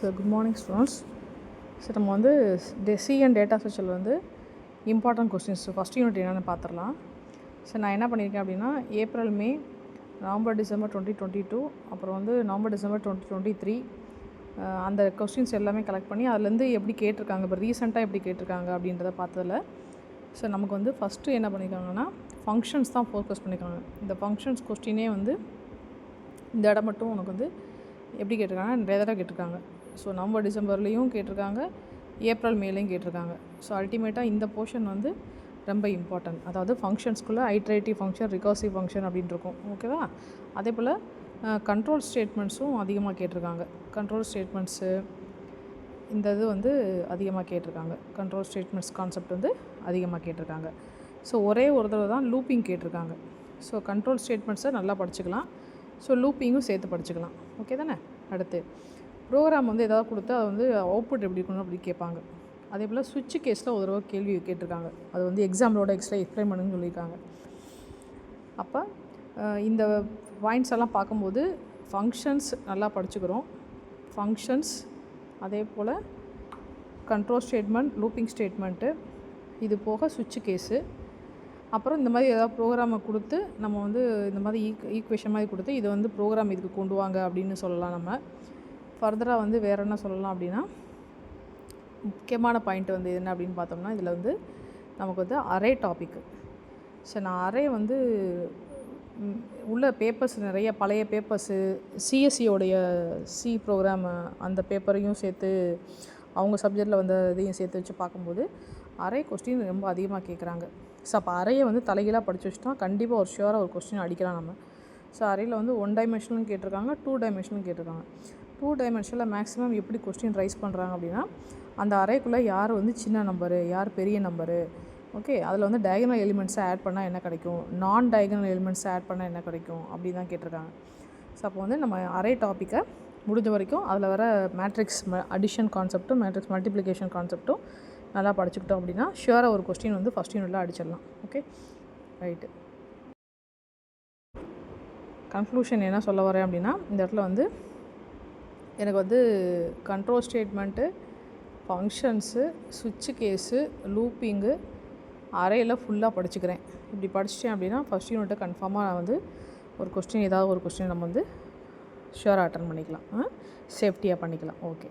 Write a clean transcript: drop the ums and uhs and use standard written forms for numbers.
So good morning students. So நம்ம வந்து C and data structure வந்து இம்பார்ட்டன்ட் கொஸ்டின்ஸ் ஃபஸ்ட் யூனிட் என்னென்னு பார்த்துடலாம். ஸோ நான் என்ன பண்ணியிருக்கேன் அப்படின்னா ஏப்ரல் மே நவம்பர் டிசம்பர் 2022 அப்புறம் வந்து நவம்பர் டிசம்பர் 2023 அந்த கொஸ்டின்ஸ் எல்லாமே கலெக்ட் பண்ணி அதுலேருந்து எப்படி கேட்டிருக்காங்க, இப்போ ரீசெண்டாக எப்படி கேட்டிருக்காங்க அப்படின்றத பார்த்ததில் ஸோ நமக்கு வந்து ஃபஸ்ட்டு என்ன பண்ணியிருக்காங்கன்னா ஃபங்க்ஷன்ஸ் தான் ஃபோக்கஸ் பண்ணியிருக்காங்க. இந்த ஃபங்க்ஷன்ஸ் கொஸ்டினே வந்து இந்த இடம் மட்டும் உனக்கு வந்து எப்படி கேட்டிருக்காங்கன்னா நிறைய தடவை கேட்டிருக்காங்க. ஸோ நவம்பர் டிசம்பர்லேயும் கேட்டிருக்காங்க, ஏப்ரல் மேலேயும் கேட்டிருக்காங்க. ஸோ அல்டிமேட்டாக இந்த போர்ஷன் வந்து ரொம்ப இம்பார்ட்டன்ட். அதாவது ஃபங்க்ஷன்ஸ்குள்ளே ஐட்ரேட்டிவ் ஃபங்க்ஷன், ரிகர்சிவ் ஃபங்க்ஷன் அப்படின்னு இருக்கும். ஓகேவா? அதே போல் கண்ட்ரோல் ஸ்டேட்மெண்ட்ஸும் அதிகமாக கேட்டிருக்காங்க. கண்ட்ரோல் ஸ்டேட்மெண்ட்ஸு இந்த இது வந்து அதிகமாக கேட்டிருக்காங்க. கண்ட்ரோல் ஸ்டேட்மெண்ட்ஸ் கான்செப்ட் வந்து அதிகமாக கேட்டிருக்காங்க. ஸோ ஒரே ஒரு தடவை தான் லூப்பிங் கேட்டிருக்காங்க. ஸோ கண்ட்ரோல் ஸ்டேட்மெண்ட்ஸை நல்லா படிச்சுக்கலாம். ஸோ லூப்பிங்கும் சேர்த்து படிச்சுக்கலாம். ஓகே தானே? அடுத்து ப்ரோக்ராம் வந்து எதாவது கொடுத்து அது வந்து அவுட்புட் எப்படி இருக்கணும் அப்படி கேட்பாங்க. அதே போல் சுவிட்ச் கேஸில் ஒரு தடவை கேள்வி கேட்டிருக்காங்க. அது வந்து எக்ஸாம்பிளோட எக்ஸ்பிளைன் பண்ணுன்னு சொல்லியிருக்காங்க. அப்போ இந்த பாயிண்ட்ஸ் எல்லாம் பார்க்கும்போது ஃபங்க்ஷன்ஸ் நல்லா படிச்சுக்கிறோம். ஃபங்க்ஷன்ஸ் அதே போல் கண்ட்ரோல் ஸ்டேட்மெண்ட், லூப்பிங் ஸ்டேட்மெண்ட்டு, இது போக சுவிட்ச் கேஸு, அப்புறம் இந்த மாதிரி ஏதாவது ப்ரோக்ராமை கொடுத்து நம்ம வந்து இந்த மாதிரி ஈக்குவேஷன் மாதிரி கொடுத்து இதை வந்து ப்ரோக்ராம் இதுக்கு கொண்டு வாங்க அப்படின்னு சொல்லலாம். நம்ம ஃபர்தராக வந்து வேறு என்ன சொல்லலாம் அப்படின்னா முக்கியமான பாயிண்ட் வந்து என்ன அப்படின்னு பார்த்தோம்னா இதில் வந்து நமக்கு வந்து அரே டாபிக்கு. ஸோ நான் அரே வந்து உள்ள பேப்பர்ஸ் நிறைய பழைய பேப்பர்ஸு சிஎஸ்சியோடைய சி ப்ரோக்ராம் அந்த பேப்பரையும் சேர்த்து அவங்க சப்ஜெக்டில் வந்த இதையும் சேர்த்து வச்சு பார்க்கும்போது அரே கொஸ்டின் ரொம்ப அதிகமாக கேட்குறாங்க. ஸோ அப்போ அறையை வந்து தலைகீழாக படித்து வச்சுட்டா கண்டிப்பாக ஒரு ஷியோராக ஒரு கொஸ்டின் அடிக்கலாம் நம்ம. ஸோ அறையில் வந்து 1 டைமென்ஷனும் கேட்டிருக்காங்க, 2 டைமென்ஷனும் கேட்டிருக்காங்க. 2 டைமென்ஷனில் மேக்ஸிமம் எப்படி கொஸ்டின் ரைஸ் பண்ணுறாங்க அப்படின்னா அந்த அறைக்குள்ளே யார் வந்து சின்ன நம்பரு, யார் பெரிய நம்பரு, ஓகே, அதில் வந்து டயகனல் எலிமெண்ட்ஸை ஆட் பண்ணால் என்ன கிடைக்கும், நான் டயகனல் எலிமெண்ட்ஸை ஆட் பண்ணால் என்ன கிடைக்கும் அப்படி தான் கேட்டிருக்காங்க. ஸோ அப்போ வந்து நம்ம அரே டாப்பிக்கை முடிஞ்ச வரைக்கும் அதில் வர மேட்ரிக்ஸ் அடிஷன் கான்செப்ட்டும் மேட்ரிக்ஸ் மல்டிப்ளிகேஷன் கான்செப்ட்டும் நல்லா படிச்சுக்கிட்டோம் அப்படின்னா ஷியோராக ஒரு கொஸ்டின் வந்து ஃபஸ்ட் யூனிட்டில் அடிச்சிடலாம். Okay, right. கன்க்ளூஷன் என்ன சொல்ல வரேன் அப்படின்னா இந்த இடத்துல வந்து எனக்கு வந்து கண்ட்ரோல் ஸ்டேட்மெண்ட்டு, ஃபங்க்ஷன்ஸு, சுவிட்சு கேஸு, லூப்பிங்கு, அறையில் ஃபுல்லாக படிச்சுக்கிறேன். இப்படி படிச்சிட்டேன் அப்படின்னா ஃபஸ்ட் யூனிட்டை கன்ஃபார்மாக நான் வந்து ஒரு கொஸ்டின் ஏதாவது ஒரு கொஸ்டின் நம்ம வந்து ஷியோராக அட்டன் பண்ணிக்கலாம், சேஃப்டியாக பண்ணிக்கலாம். ஓகே.